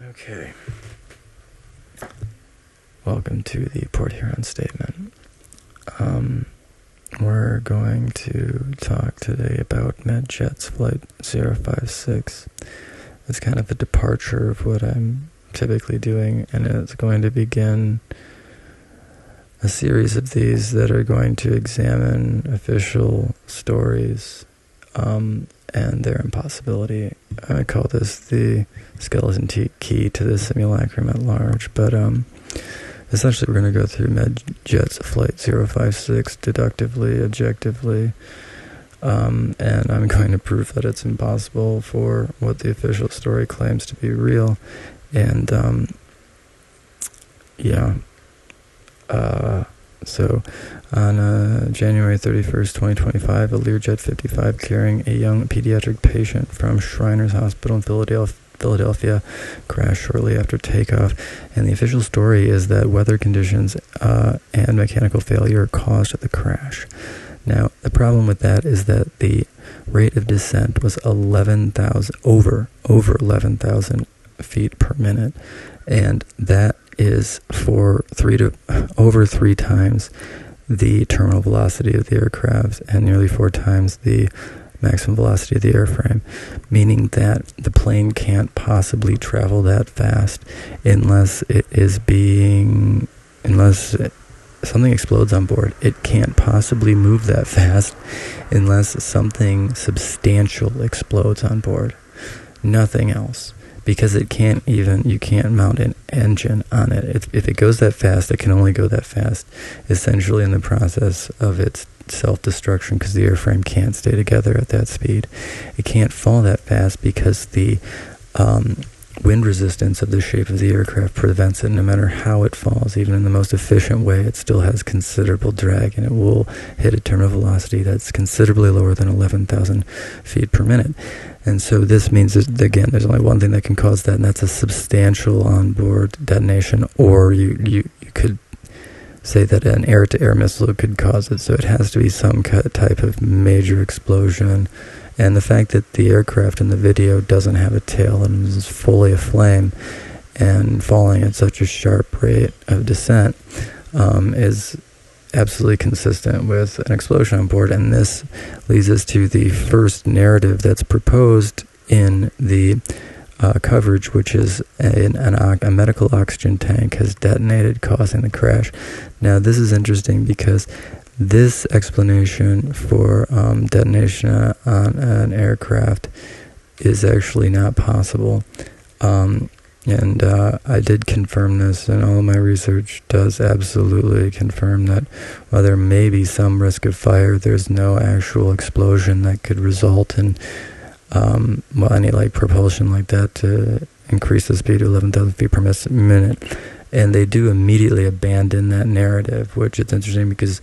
Okay. Welcome to the Port Huron statement. We're going to talk today about MedJet's Flight 056. It's kind of a departure of what I'm typically doing, and it's going to begin a series of these that are going to examine official stories and their impossibility. I call this the skeleton key to the simulacrum at large, but essentially we're going to go through MedJet's Flight 056 deductively, objectively, and I'm going to prove that it's impossible for what the official story claims to be real, and so on January 31st, 2025, a Learjet 55 carrying a young pediatric patient from Shriners Hospital in Philadelphia crashed shortly after takeoff, and the official story is that weather conditions and mechanical failure caused the crash. Now, the problem with that is that the rate of descent was over 11,000 feet per minute, and that is over three times the terminal velocity of the aircraft and nearly 4 times the maximum velocity of the airframe, meaning that the plane can't possibly travel that fast unless something explodes on board. It can't possibly move that fast unless something substantial explodes on board. Nothing else. Because you can't mount an engine on it. If it goes that fast, it can only go that fast, essentially in the process of its self-destruction, because the airframe can't stay together at that speed. It can't fall that fast because the wind resistance of the shape of the aircraft prevents it. No matter how it falls, even in the most efficient way, it still has considerable drag, and it will hit a terminal velocity that's considerably lower than 11,000 feet per minute. And so this means that, again, there's only one thing that can cause that, and that's a substantial onboard detonation, or you could say that an air-to-air missile could cause it. So it has to be some type of major explosion. And the fact that the aircraft in the video doesn't have a tail and is fully aflame and falling at such a sharp rate of descent is absolutely consistent with an explosion on board. And this leads us to the first narrative that's proposed in the coverage, which is a medical oxygen tank has detonated, causing the crash. Now, this is interesting because this explanation for detonation on an aircraft is actually not possible. And I did confirm this, and all of my research does absolutely confirm that while there may be some risk of fire, there's no actual explosion that could result in any propulsion like that to increase the speed to 11,000 feet per minute. And they do immediately abandon that narrative, which is interesting because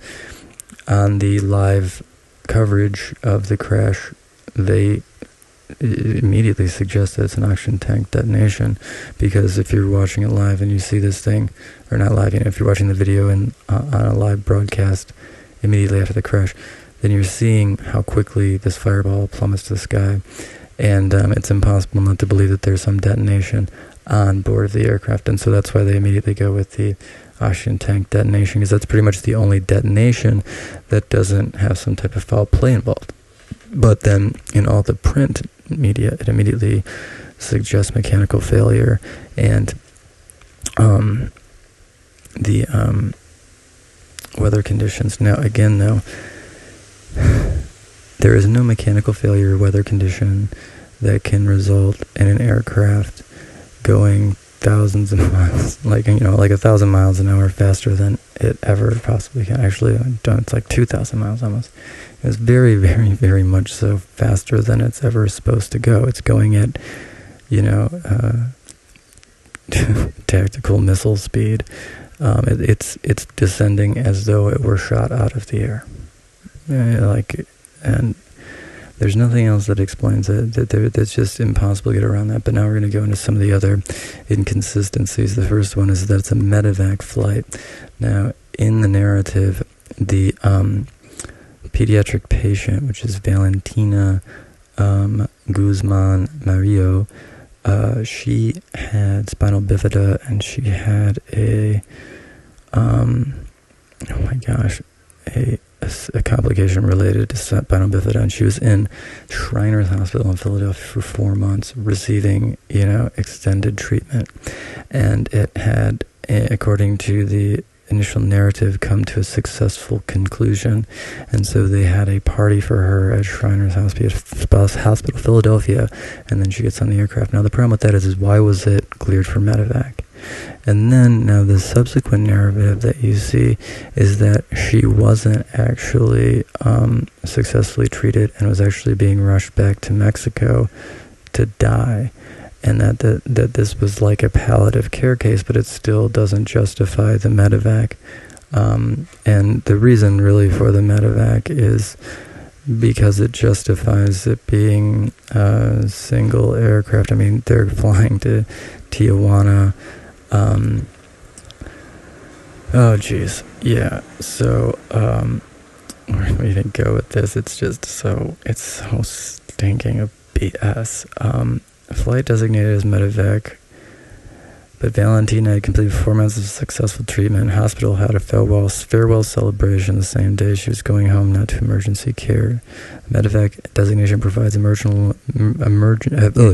on the live coverage of the crash, they immediately suggest that it's an oxygen tank detonation, because if you're watching it live and you see this thing, or not live, if you're watching the video on a live broadcast immediately after the crash, then you're seeing how quickly this fireball plummets to the sky, and it's impossible not to believe that there's some detonation on board of the aircraft. And so that's why they immediately go with the oxygen tank detonation, because that's pretty much the only detonation that doesn't have some type of foul play involved. But then in all the print media, it immediately suggests mechanical failure and the weather conditions. Now, again, though, there is no mechanical failure or weather condition that can result in an aircraft going thousands of miles, like 1,000 miles an hour faster than it ever possibly can. Actually, it's like 2,000 miles almost. It's very, very, very much so faster than it's ever supposed to go. It's going at, tactical missile speed. It's descending as though it were shot out of the air. And there's nothing else that explains it. That's just impossible to get around that. But now we're going to go into some of the other inconsistencies. The first one is that it's a Medevac flight. Now, in the narrative, the pediatric patient, which is Valentina Guzman Murillo, she had spinal bifida, and she had a complication related to spinal bifida, and she was in Shriners Hospital in Philadelphia for 4 months receiving, extended treatment. And it had, according to the initial narrative, come to a successful conclusion. And so they had a party for her at Shriners Hospital, Philadelphia, and then she gets on the aircraft. Now the problem with that is why was it cleared for Medevac? And then, now the subsequent narrative that you see is that she wasn't actually successfully treated and was actually being rushed back to Mexico to die. And that this was like a palliative care case, but it still doesn't justify the Medevac. And the reason really for the Medevac is because it justifies it being a single aircraft. I mean, they're flying to Tijuana. So, where do we even go with this? It's so stinking of BS. Flight designated as Medevac, but Valentina had completed 4 months of successful treatment. Hospital had a farewell celebration the same day she was going home, not to emergency care. Medevac designation provides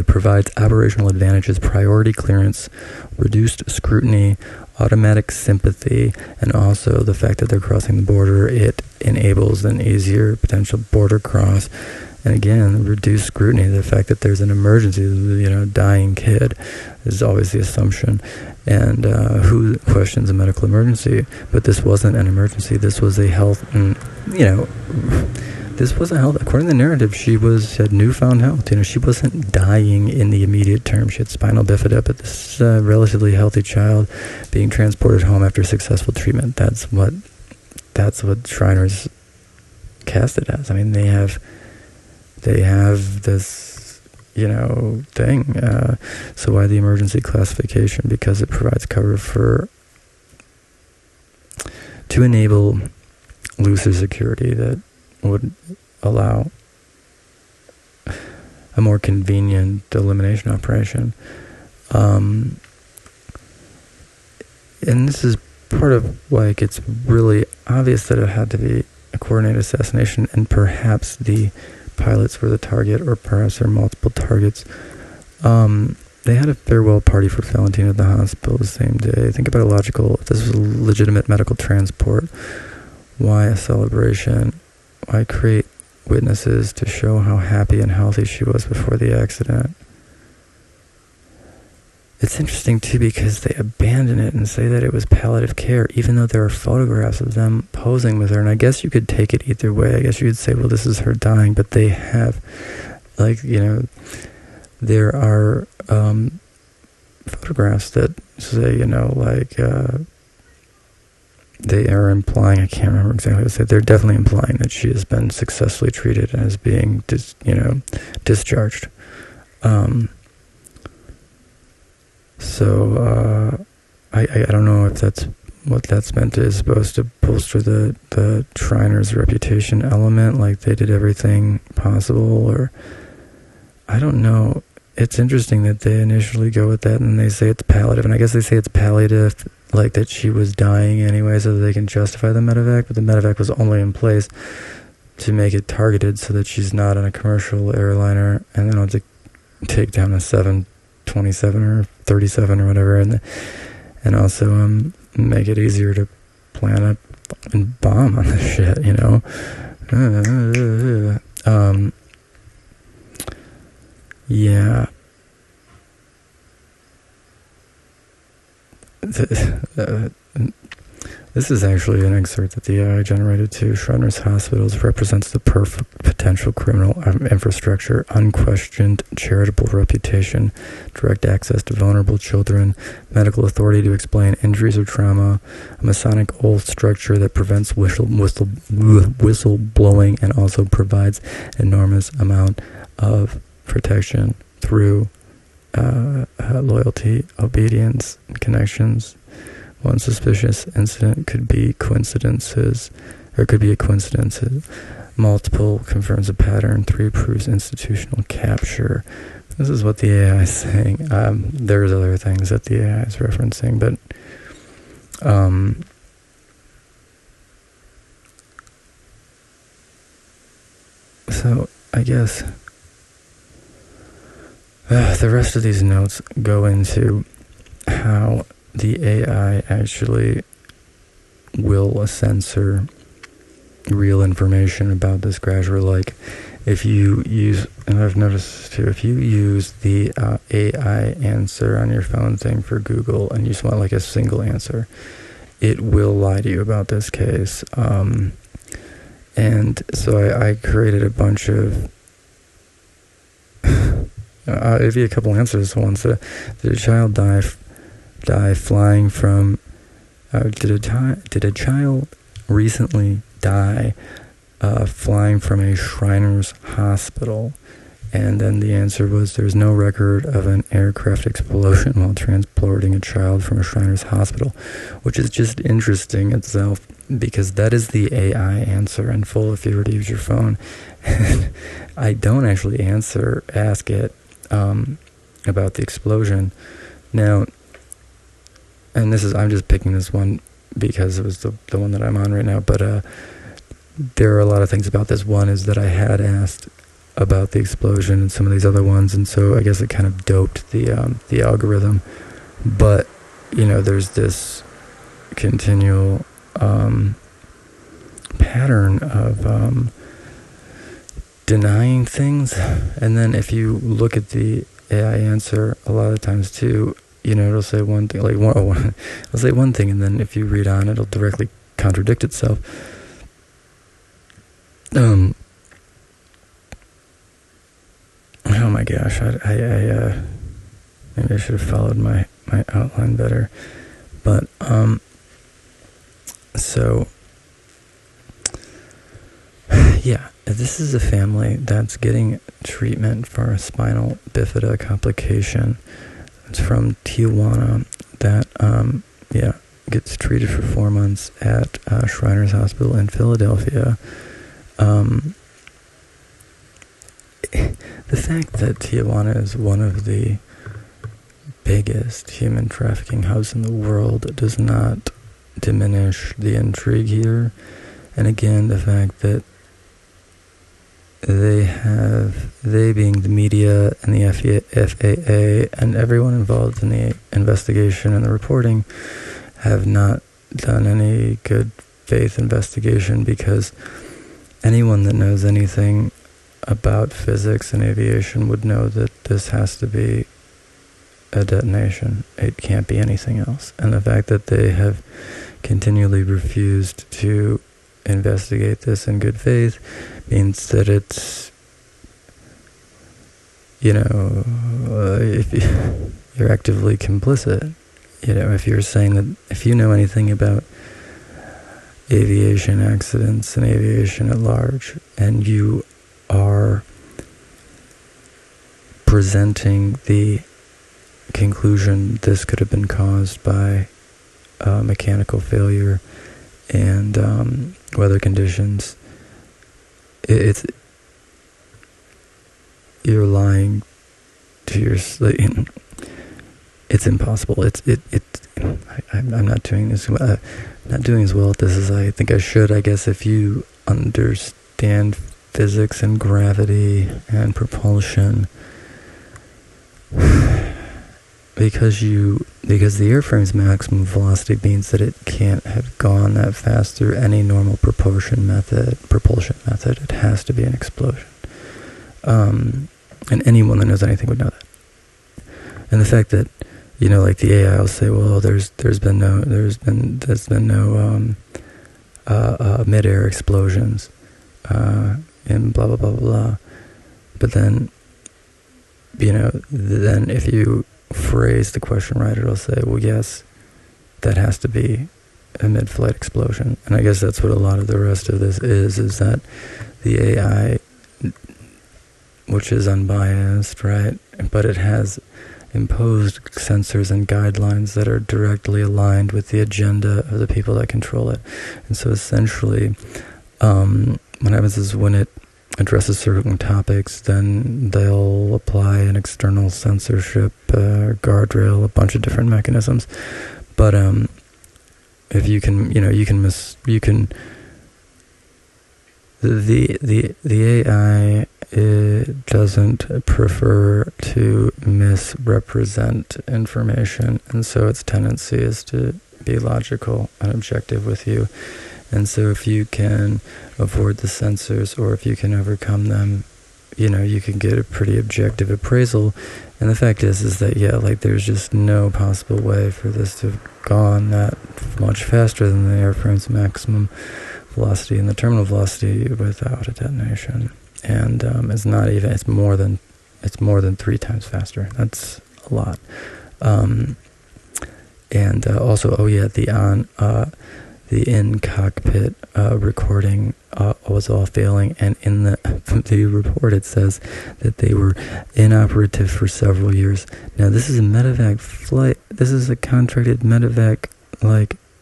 provides operational advantages, priority clearance, reduced scrutiny, automatic sympathy, and also the fact that they're crossing the border. It enables an easier potential border cross. And again, reduced scrutiny, the fact that there's an emergency, dying kid is always the assumption. And who questions a medical emergency? But this wasn't an emergency. This was a health, this wasn't health. According to the narrative, she had newfound health. She wasn't dying in the immediate term. She had spinal bifida, but this relatively healthy child being transported home after successful treatment. That's what Shriners cast it as. I mean, they have this, thing. So why the emergency classification? Because it provides cover to enable looser security that would allow a more convenient elimination operation. And this is part of why it gets really obvious that it had to be a coordinated assassination, and perhaps the pilots were the target, or perhaps there are multiple targets. They had a farewell party for Valentina at the hospital the same day. Think about if this was a legitimate medical transport, why a celebration? Why create witnesses to show how happy and healthy she was before the accident? It's interesting, too, because they abandon it and say that it was palliative care, even though there are photographs of them posing with her. And I guess you could take it either way. I guess you could say, well, this is her dying, but they have, there are photographs that say, they are implying, I can't remember exactly what they said, they're definitely implying that she has been successfully treated and is being, discharged. So, I don't know if that's what that's meant is supposed to bolster the Shriners' reputation element, like they did everything possible, or I don't know. It's interesting that they initially go with that and they say it's palliative, and I guess they say it's palliative, like that she was dying anyway, so that they can justify the Medevac, but the Medevac was only in place to make it targeted so that she's not on a commercial airliner, and then I'll take down a 727 or 37 or whatever, and also make it easier to plan a fucking bomb on this shit, yeah. This is actually an excerpt that the AI generated too. Shriners Hospitals represents the perfect potential criminal infrastructure, unquestioned charitable reputation, direct access to vulnerable children, medical authority to explain injuries or trauma, a Masonic oath structure that prevents whistle blowing and also provides enormous amount of protection through loyalty, obedience, and connections. One suspicious incident could be coincidences, or could be a coincidence. Multiple confirms a pattern. 3 proves institutional capture. This is what the AI is saying. There's other things that the AI is referencing, but so I guess the rest of these notes go into how the AI actually will censor real information about this graduate. Like, if you use, and I've noticed too, if you use the AI answer on your phone thing for Google and you just want like a single answer, it will lie to you about this case. And so I created a bunch of I'll give you a couple answers. One, did a child die flying from? Did a child recently die flying from a Shriners hospital? And then the answer was there's no record of an aircraft explosion while transporting a child from a Shriners hospital, which is just interesting itself because that is the AI answer in full if you were to use your phone. And I don't actually ask it about the explosion. Now, and I'm just picking this one because it was the one that I'm on right now, but there are a lot of things about this. One is that I had asked about the explosion and some of these other ones, and so I guess it kind of doped the algorithm. But there's this continual pattern of denying things, and then if you look at the AI answer, a lot of times too, it'll say one thing, it'll say one thing, and then if you read on, it'll directly contradict itself. Oh my gosh, I maybe I should have followed my outline better. But, so, yeah, this is a family that's getting treatment for a spinal bifida complication. It's from Tijuana that, gets treated for 4 months at Shriners Hospital in Philadelphia. The fact that Tijuana is one of the biggest human trafficking hubs in the world does not diminish the intrigue here. And again, the fact that they being the media and the FAA and everyone involved in the investigation and the reporting have not done any good faith investigation, because anyone that knows anything about physics and aviation would know that this has to be a detonation. It can't be anything else. And the fact that they have continually refused to investigate this in good faith means that it's, if you're actively complicit. If you're saying that, if you know anything about aviation accidents and aviation at large, and you are presenting the conclusion this could have been caused by mechanical failure and weather conditions, you're lying to your it's impossible. I'm not doing this. Not doing as well at this as I think I should. I guess if you understand physics and gravity and propulsion, because the airframe's maximum velocity means that it can't have gone that fast through any normal propulsion method. It has to be an explosion. And anyone that knows anything would know that. And the fact that, like the AI will say, well, there's been no mid-air explosions, and blah blah blah blah. But then, then if you phrase the question right, it'll say, well, yes, that has to be a mid-flight explosion. And I guess that's what a lot of the rest of this is that the AI, which is unbiased, right, but it has imposed censors and guidelines that are directly aligned with the agenda of the people that control it. And so essentially, what happens is when it addresses certain topics, then they'll apply an external censorship guardrail, a bunch of different mechanisms. But if you can, the AI, it doesn't prefer to misrepresent information, and so its tendency is to be logical and objective with you. And so if you can avoid the censors, or if you can overcome them, you can get a pretty objective appraisal. And the fact is that, there's just no possible way for this to have gone that much faster than the airframe's maximum velocity and the terminal velocity without a detonation. And it's more than 3 times faster. That's a lot. And also, the in-cockpit recording was all failing, and in the report it says that they were inoperative for several years. Now, this is a Medevac flight. This is a contracted Medevac,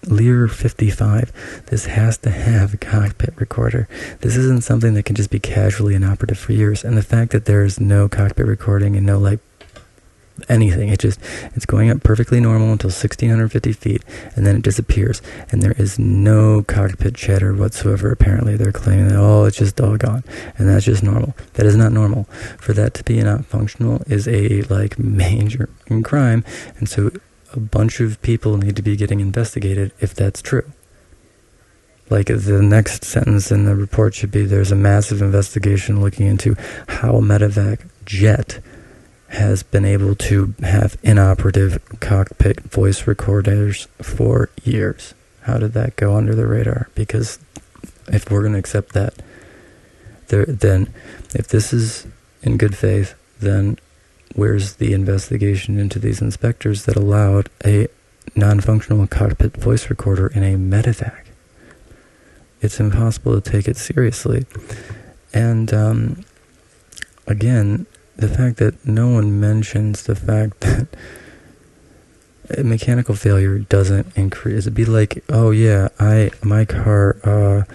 Lear 55. This has to have a cockpit recorder. This isn't something that can just be casually inoperative for years. And the fact that there's no cockpit recording and no, anything, it's going up perfectly normal until 1,650 feet, and then it disappears, and there is no cockpit chatter whatsoever. Apparently they're claiming that, it's just all gone, and that's just normal. That is not normal. For that to be not functional is a major crime, and so a bunch of people need to be getting investigated if that's true. The next sentence in the report should be, there's a massive investigation looking into how a Medevac jet has been able to have inoperative cockpit voice recorders for years. How did that go under the radar? Because if we're going to accept that, then if this is in good faith, then where's the investigation into these inspectors that allowed a non-functional cockpit voice recorder in a Medevac? It's impossible to take it seriously. And again, the fact that no one mentions the fact that mechanical failure doesn't increase. It'd be like, my car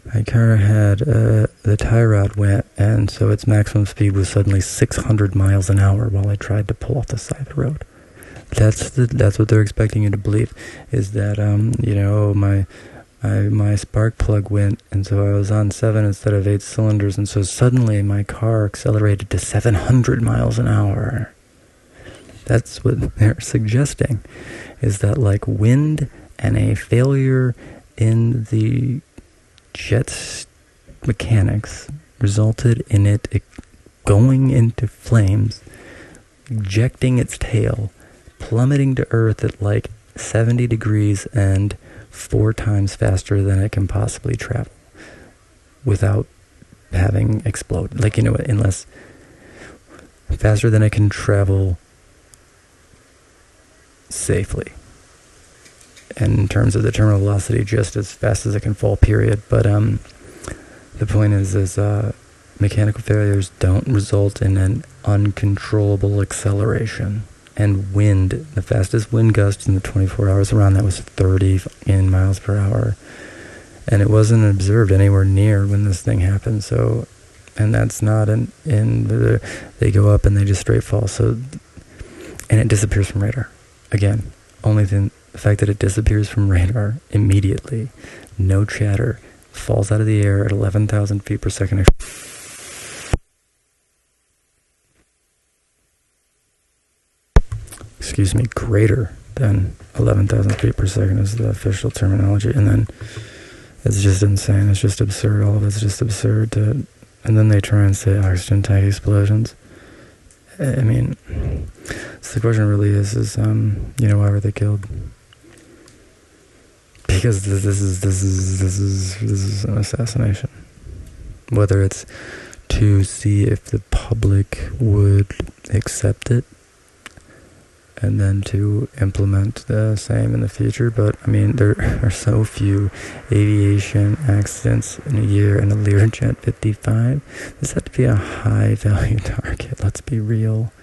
had the tie rod went, and so its maximum speed was suddenly 600 miles an hour while I tried to pull off the side of the road. That's what they're expecting you to believe, is that my spark plug went, and so I was on 7 instead of 8 cylinders, and so suddenly my car accelerated to 700 miles an hour. That's what they're suggesting, is that wind and a failure in the jet's mechanics resulted in it going into flames, ejecting its tail, plummeting to Earth at 70 degrees and 4 times faster than it can possibly travel without having explode. Unless faster than it can travel safely. And in terms of the terminal velocity, just as fast as it can fall, period. But the point is mechanical failures don't result in an uncontrollable acceleration. And wind, the fastest wind gust in the 24 hours around that was 30 miles per hour. And it wasn't observed anywhere near when this thing happened. So, and that's not they go up and they just straight fall. So, and it disappears from radar. Again, the fact that it disappears from radar immediately, no chatter, falls out of the air at 11,000 feet per second. Greater than 11,000 feet per second is the official terminology. And then it's just insane. It's just absurd. All of it's just absurd. And then they try and say oxygen tank explosions. So the question really is why were they killed? Because this is an assassination. Whether it's to see if the public would accept it, and then to implement the same in the future. But there are so few aviation accidents in a year in a Learjet 55. This had to be a high value target. Let's be real.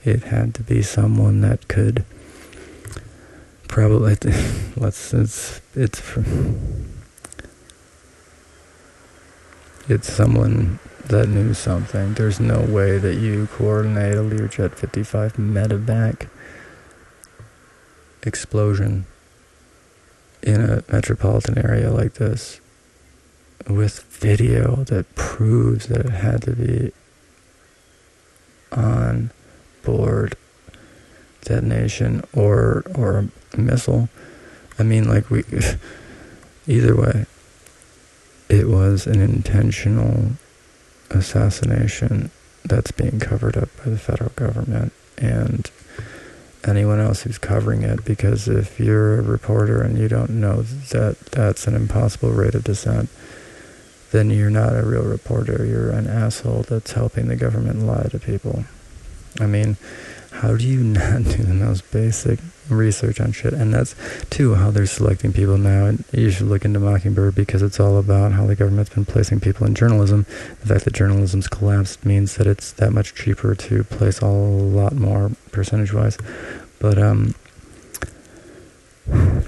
It had to be someone that could probably it's someone that knew something. There's no way that you coordinate a Learjet 55 Medevac explosion in a metropolitan area like this with video that proves that it had to be on board detonation or a missile. I mean, like, either way, it was an intentional assassination that's being covered up by the federal government and anyone else who's covering it, because if you're a reporter and you don't know that that's an impossible rate of descent, then you're not a real reporter. You're an asshole that's helping the government lie to people. I mean, how do you not do the most basic research on shit? And that's, too, how they're selecting people now. And you should look into Mockingbird, because it's all about how the government's been placing people in journalism. The fact that journalism's collapsed means that it's that much cheaper to place a lot more percentage-wise. But the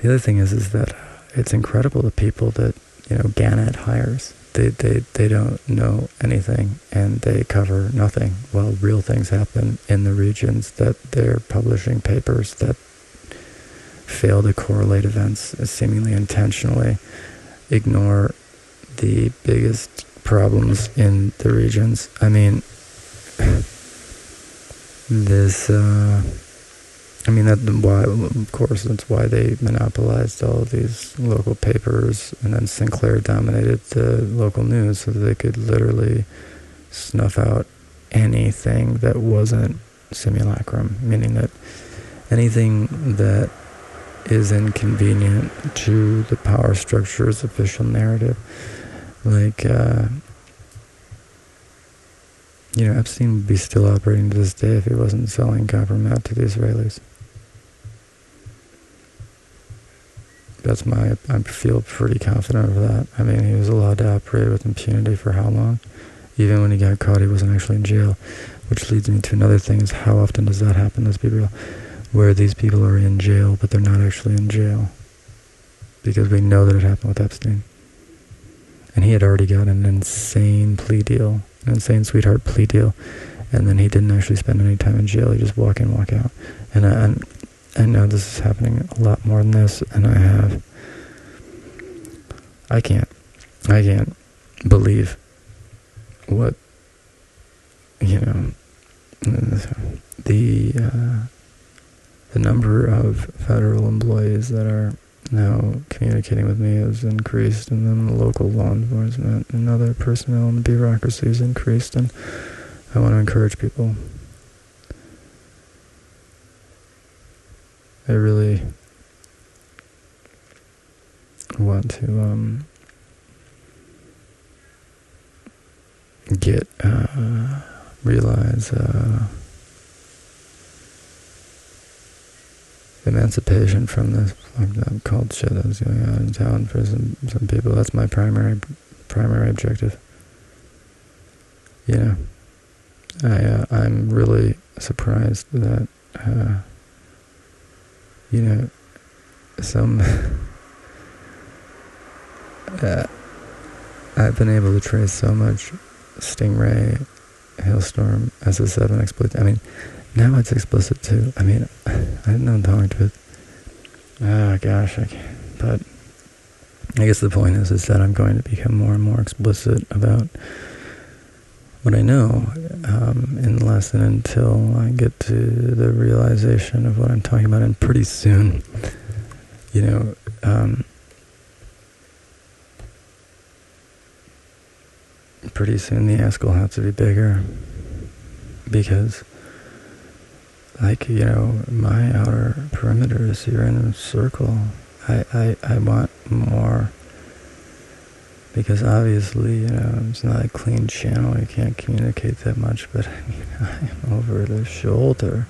other thing is that it's incredible, the people that, Gannett hires. They don't know anything, and they cover nothing while real things happen in the regions that they're publishing papers that fail to correlate events, seemingly intentionally ignore the biggest problems in the regions. I mean, of course, that's why they monopolized all of these local papers, and then Sinclair dominated the local news so that they could literally snuff out anything that wasn't simulacrum, meaning that anything that is inconvenient to the power structure's official narrative, like, Epstein would be still operating to this day if he wasn't selling compromat to the Israelis. I feel pretty confident of that. I mean, he was allowed to operate with impunity for how long? Even when he got caught, he wasn't actually in jail. Which leads me to another thing, is how often does that happen, let's be real, where these people are in jail, but they're not actually in jail. Because we know that it happened with Epstein. And he had already got an insane plea deal, an insane sweetheart plea deal, and then he didn't actually spend any time in jail. He just walk in, walk out. And I know this is happening a lot more than this, and I can't believe what, the number of federal employees that are now communicating with me has increased, and then the local law enforcement and other personnel in the bureaucracy has increased, and I want to encourage people. I really want to realize emancipation from this fucked up cult shit that's going on in town for some people. That's my primary objective. I'm really surprised that I've been able to trace so much Stingray, Hailstorm, SS7 exploit. I mean, now it's explicit too. I mean, I didn't know talked with. Oh gosh, I can't. But I guess the point is that I'm going to become more and more explicit about what I know, unless and until I get to the realization of what I'm talking about, and pretty soon, pretty soon the ask will have to be bigger, because, my outer perimeters, you're in a circle. I want more, because obviously, it's not a clean channel, you can't communicate that much, but I'm over the shoulder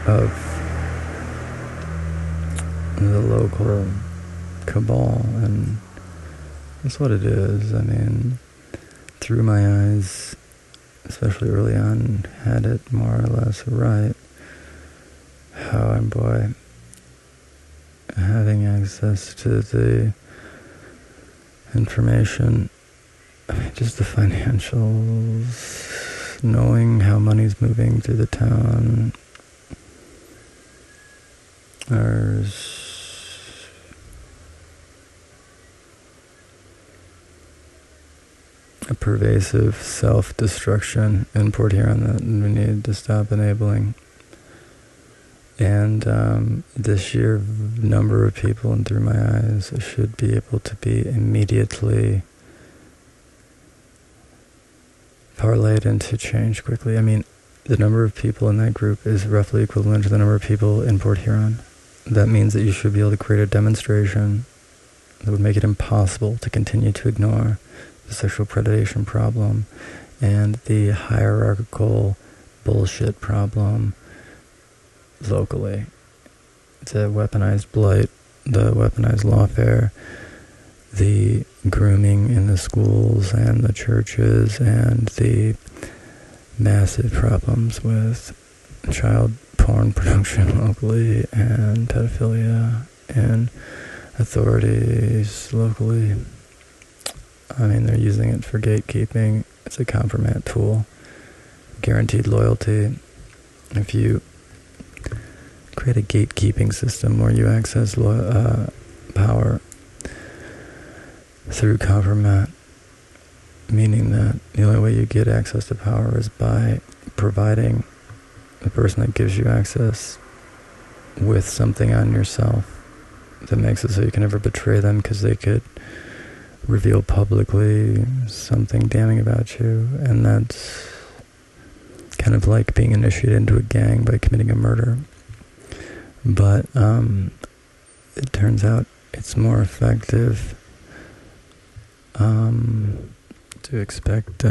of the local cabal, and that's what it is. I mean, through my eyes, especially early on, had it more or less right. How, having access to the information, just the financials, knowing how money's moving through the town. There's a pervasive self-destruction in Port Huron that we need to stop enabling. And the sheer number of people, and through my eyes, should be able to be immediately parlayed into change quickly. I mean, the number of people in that group is roughly equivalent to the number of people in Port Huron. That means that you should be able to create a demonstration that would make it impossible to continue to ignore the sexual predation problem and the hierarchical bullshit problem locally. The weaponized blight, the weaponized lawfare, the grooming in the schools and the churches, and the massive problems with child porn production locally and pedophilia and authorities locally. I mean, they're using it for gatekeeping. It's a compromat tool. Guaranteed loyalty. If you create a gatekeeping system where you access power through compromat, meaning that the only way you get access to power is by providing the person that gives you access with something on yourself that makes it so you can never betray them, because they could reveal publicly something damning about you, and that's kind of like being initiated into a gang by committing a murder. But it turns out it's more effective to expect